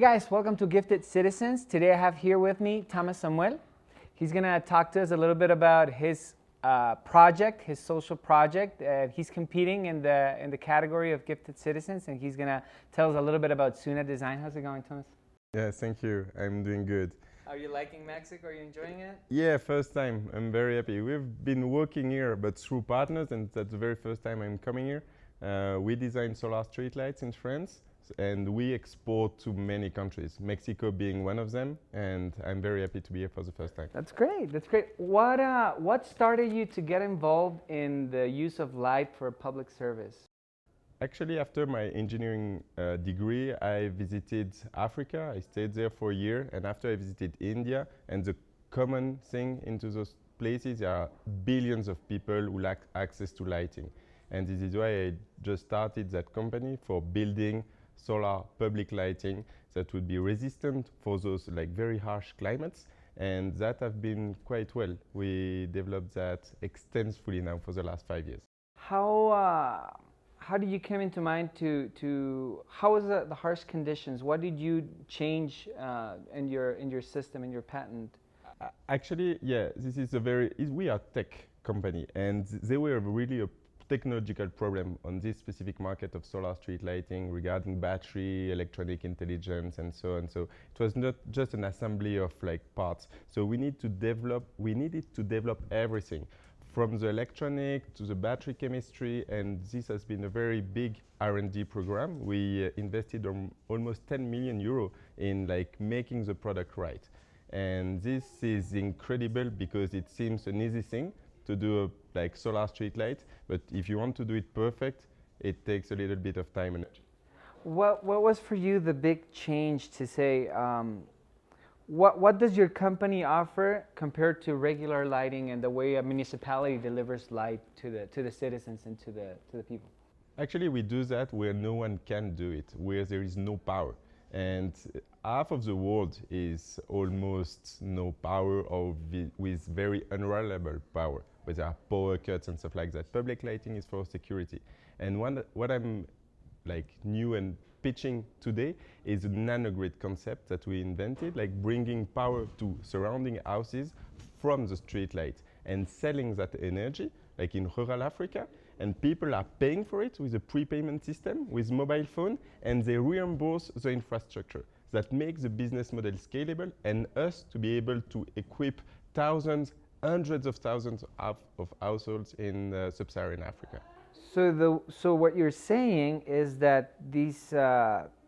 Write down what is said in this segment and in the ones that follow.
guys, welcome to Gifted Citizens. Today I have here with me Thomas Samuel. He's going to talk to us a little bit about his project, his social project. He's competing in the category of Gifted Citizens, and he's going to tell us a little bit about Suna Design. How's it going, Thomas? Yes, thank you. I'm doing good. Are you liking Mexico? Are you enjoying it? Yeah, first time. I'm very happy. We've been working here, but through partners, and that's the very first time I'm coming here. We design solar streetlights in France, and we export to many countries, Mexico being one of them, and I'm very happy to be here for the first time. That's great. That's great. What started you to get involved in the use of light for public service? Actually, after my engineering degree, I visited Africa. I stayed there for a year, and after I visited India, and the common thing into those places, there are billions of people who lack access to lighting. And this is why I just started that company for building solar public lighting that would be resistant for those like very harsh climates, and that have been quite well. We developed that extensively now for the last 5 years. How did you come into mind how was the harsh conditions? What did you change in your system, in your patent? Actually, yeah, we are a tech company, and they were really a technological problem on this specific market of solar street lighting regarding battery, electronic intelligence, and so on. So it was not just an assembly of like parts. So we needed to develop everything, from the electronic to the battery chemistry, and this has been a very big R&D program. We invested almost 10 million euro in like making the product right. And this is incredible because it seems an easy thing to do like solar street light, but if you want to do it perfect, it takes a little bit of time and energy. What was for you the big change to say, what does your company offer compared to regular lighting and the way a municipality delivers light to the citizens and to the people? Actually, we do that where no one can do it, where there is no power. And half of the world is almost no power or with very unreliable power, where there are power cuts and stuff like that. Public lighting is for security. And what I'm like new and pitching today is a nanogrid concept that we invented, like bringing power to surrounding houses from the street light and selling that energy, like in rural Africa. And people are paying for it with a prepayment system, with mobile phone, and they reimburse the infrastructure. That makes the business model scalable and us to be able to equip thousands, hundreds of thousands of households in sub-Saharan Africa. So what you're saying is that these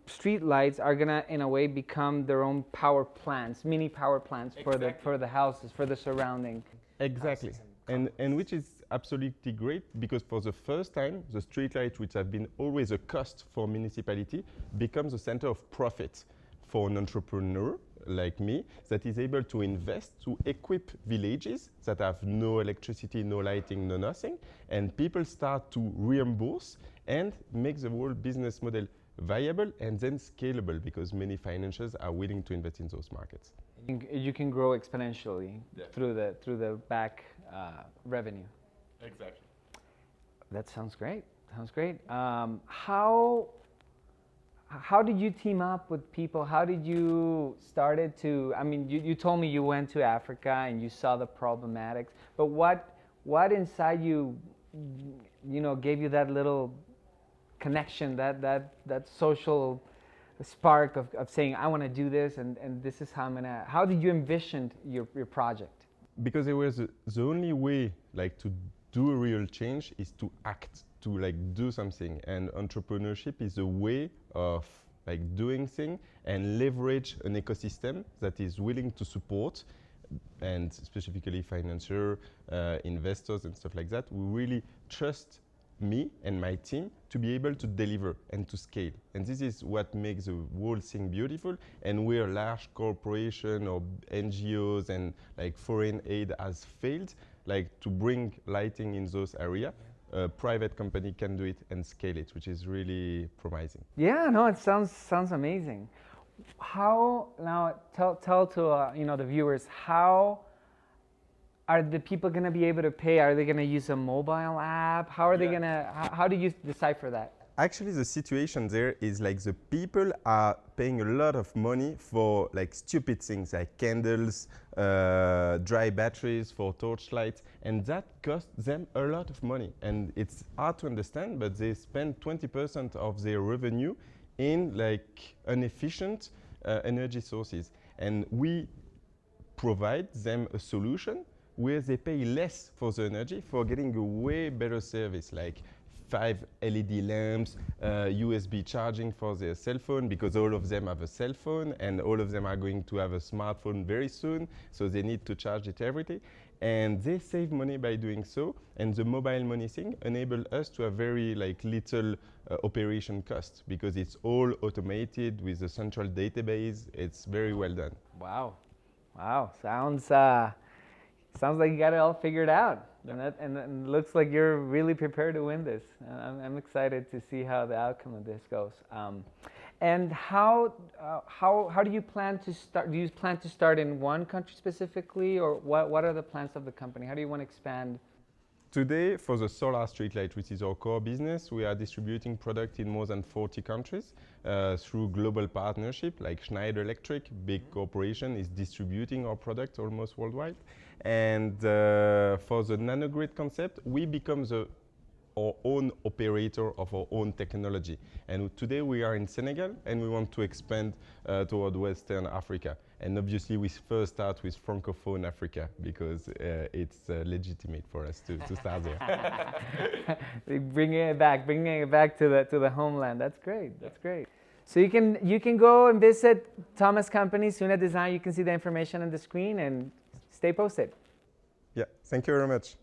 street lights are gonna, in a way, become their own power plants, mini power plants. Exactly. for the houses, for the surrounding. Exactly. And which is absolutely great, because for the first time, the streetlight, which have been always a cost for municipality, becomes a center of profit for an entrepreneur like me that is able to invest to equip villages that have no electricity, no lighting, no nothing, and people start to reimburse and make the whole business model viable and then scalable, because many financiers are willing to invest in those markets. You can grow exponentially. Yeah. through the back revenue. Exactly. That sounds great. Sounds great. How did you team up with people? How did you started to? I mean, you told me you went to Africa and you saw the problematics. But what inside you, gave you that little connection, that social spark of saying, I want to do this, and this is how I'm gonna. How did you envision your project? Because it was the only way like to do a real change is to act, to like do something, and entrepreneurship is a way of like doing things and leverage an ecosystem that is willing to support, and specifically financier, investors and stuff like that, who really trust me and my team to be able to deliver and to scale. And this is what makes the whole thing beautiful. And where large corporation or NGOs and like foreign aid has failed, like to bring lighting in those areas, a private company can do it and scale it, which is really promising. Yeah, no, it sounds amazing. How now? Tell to the viewers, how are the people going to be able to pay? Are they going to use a mobile app? How are they going to? How do you decipher that? Actually, the situation there is like the people are paying a lot of money for like stupid things like candles, dry batteries for torchlights, and that costs them a lot of money. And it's hard to understand, but they spend 20% of their revenue in like inefficient energy sources. And we provide them a solution where they pay less for the energy for getting a way better service, like 5 LED lamps, USB charging for their cell phone, because all of them have a cell phone and all of them are going to have a smartphone very soon, so they need to charge it every day. And they save money by doing so, and the mobile money thing enables us to have very like little operation cost, because it's all automated with a central database. It's very well done. Wow, wow, sounds like you got it all figured out, and it looks like you're really prepared to win this. I'm excited to see how the outcome of this goes. And how do you plan to start? Do you plan to start in one country specifically, or what are the plans of the company? How do you want to expand? Today, for the solar streetlight, which is our core business, we are distributing product in more than 40 countries through global partnership, like Schneider Electric, big corporation, is distributing our product almost worldwide. And for the Nanogrid concept, we become our own operator of our own technology. And today we are in Senegal, and we want to expand toward Western Africa. And obviously we first start with Francophone Africa, because it's legitimate for us to start there. bringing it back to the homeland. That's great. That's great. So you can go and visit Thomas' company, Suna Design. You can see the information on the screen, and stay posted. Yeah, thank you very much.